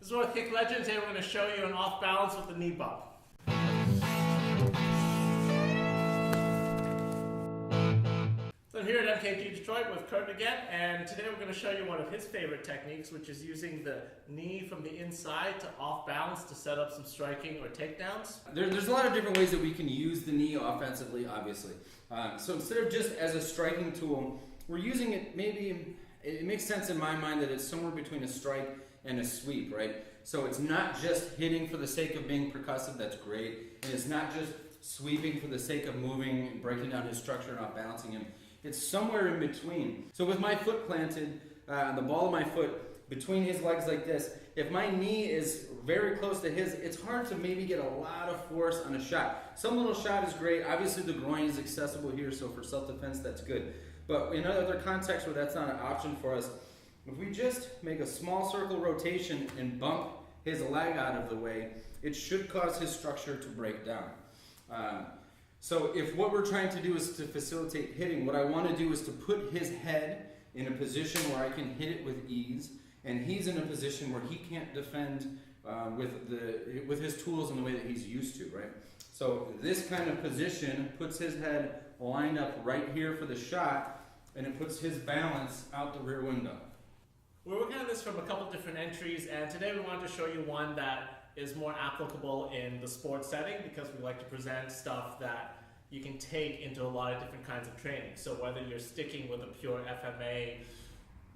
This is one of Kick Legends. Today we're going to show you an off balance with the knee bump. So I'm here at MKG Detroit with Kurt again, and today we're going to show you one of his favorite techniques, which is using the knee from the inside to off balance to set up some striking or takedowns. There's a lot of different ways that we can use the knee offensively, obviously. So instead of just as a striking tool, we're using it it makes sense in my mind that it's somewhere between a strike and a sweep, right? So it's not just hitting for the sake of being percussive, that's great, and it's not just sweeping for the sake of moving and breaking down his structure and off balancing him. It's somewhere in between. So with my foot planted, the ball of my foot between his legs like this, if my knee is very close to his, it's hard to maybe get a lot of force on a shot. Some little shot is great. Obviously the groin is accessible here, so for self-defense that's good. But in other contexts where that's not an option for us, if we just make a small circle rotation and bump his leg out of the way, it should cause his structure to break down. So if what we're trying to do is to facilitate hitting, what I want to do is to put his head in a position where I can hit it with ease, and he's in a position where he can't defend with his tools in the way that he's used to, right? So this kind of position puts his head lined up right here for the shot, and it puts his balance out the rear window. We're working on this from a couple different entries, and today we wanted to show you one that is more applicable in the sports setting because we like to present stuff that you can take into a lot of different kinds of training. So whether you're sticking with a pure FMA,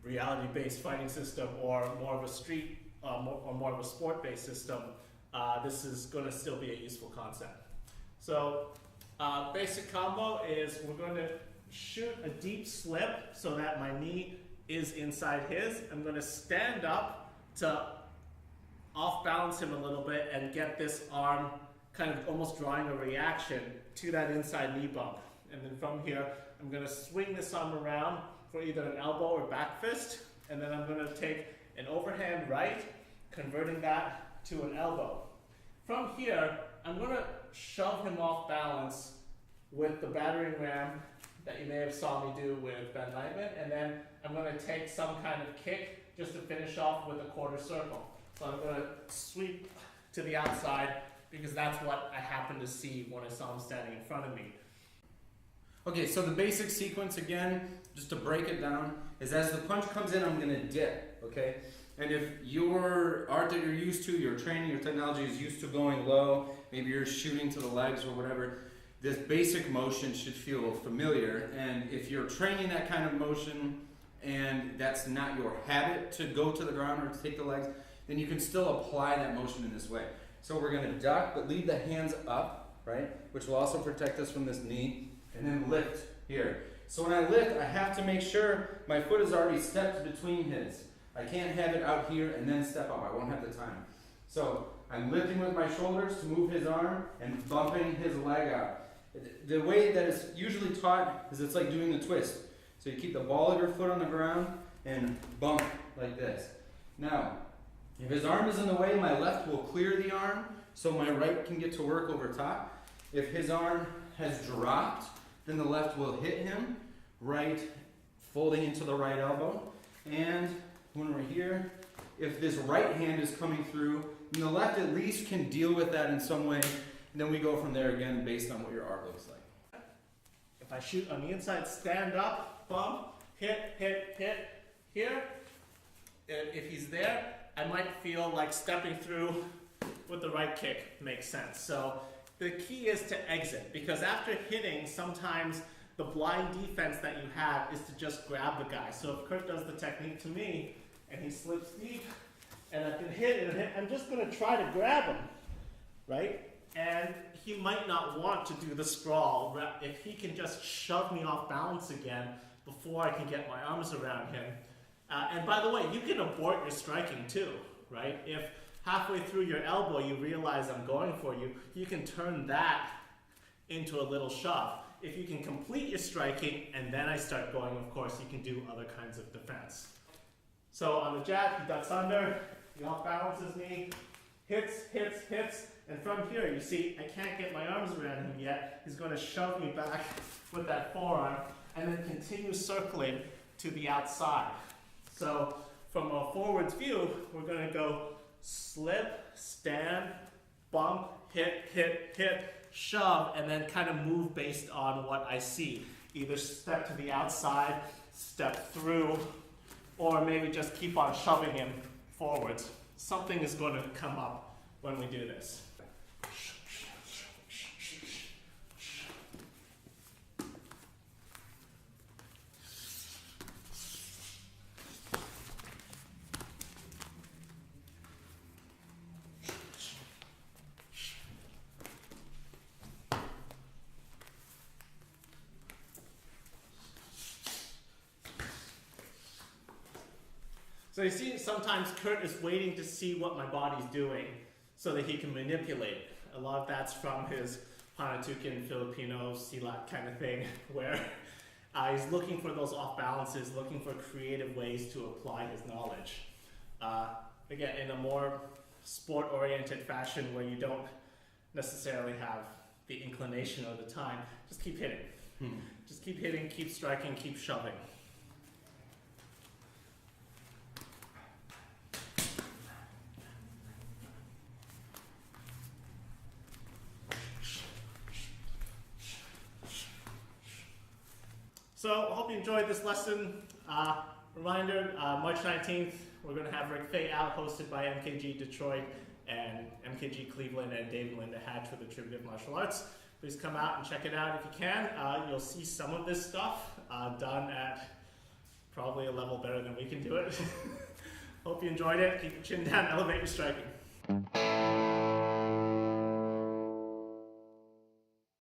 reality-based fighting system, or more of a street, or more of a sport-based system, this is going to still be a useful concept. So basic combo is we're going to shoot a deep slip so that my knee is inside his. I'm going to stand up to off balance him a little bit and get this arm kind of almost drawing a reaction to that inside knee bump. And then from here, I'm going to swing this arm around for either an elbow or back fist, and then I'm going to take an overhand right, converting that to an elbow. From here, I'm going to shove him off balance with the battering ram that you may have saw me do with Ben Lightman, and then I'm going to take some kind of kick just to finish off with a quarter circle. So I'm going to sweep to the outside because that's what I happened to see when I saw him standing in front of me. Okay, so the basic sequence again, just to break it down, is as the punch comes in, I'm going to dip, okay? And if your art that you're used to, your training, your technology is used to going low, maybe you're shooting to the legs or whatever, this basic motion should feel familiar. And if you're training that kind of motion and that's not your habit to go to the ground or to take the legs, then you can still apply that motion in this way. So we're going to duck, but leave the hands up, right? Which will also protect us from this knee. And then lift here. So when I lift, I have to make sure my foot is already stepped between his. I can't have it out here and then step up. I won't have the time. So I'm lifting with my shoulders to move his arm and bumping his leg out. The way that it's usually taught is it's like doing the twist. So you keep the ball of your foot on the ground and bump like this. Now, if his arm is in the way, my left will clear the arm so my right can get to work over top. If his arm has dropped, then the left will hit him, right folding into the right elbow. And when we're here, if this right hand is coming through, then the left at least can deal with that in some way. And then we go from there again based on what your art looks like. If I shoot on the inside, stand up, bump, hit, hit, hit, here. If he's there, I might feel like stepping through with the right kick makes sense. So the key is to exit, because after hitting, sometimes the blind defense that you have is to just grab the guy. So if Kurt does the technique to me and he slips deep and I can hit and hit, I'm just going to try to grab him, right? And he might not want to do the sprawl if he can just shove me off balance again before I can get my arms around him. And by the way, you can abort your striking too, right? If halfway through your elbow you realize I'm going for you, you can turn that into a little shove. If you can complete your striking and then I start going, of course, you can do other kinds of defense. So on the jab, he ducks under, he off balances me, hits, hits, hits, and from here, you see, I can't get my arms around him yet. He's going to shove me back with that forearm and then continue circling to the outside. So from a forwards view, we're going to go slip, stand, bump, hit, hit, hit, shove, and then kind of move based on what I see. Either step to the outside, step through, or maybe just keep on shoving him forwards. Something is going to come up when we do this. So you see, sometimes Kurt is waiting to see what my body's doing so that he can manipulate it. A lot of that's from his Panatukan Filipino silat kind of thing, where he's looking for those off balances, looking for creative ways to apply his knowledge. Again, in a more sport-oriented fashion where you don't necessarily have the inclination or the time, just keep hitting. Just keep hitting, keep striking, keep shoving. So I hope you enjoyed this lesson. Reminder, March 19th, we're going to have Rick Fay out, hosted by MKG Detroit and MKG Cleveland and David Linda Hatch with Attributive Martial Arts. Please come out and check it out if you can. You'll see some of this stuff done at probably a level better than we can do it. Hope you enjoyed it. Keep your chin down, elevate your striking.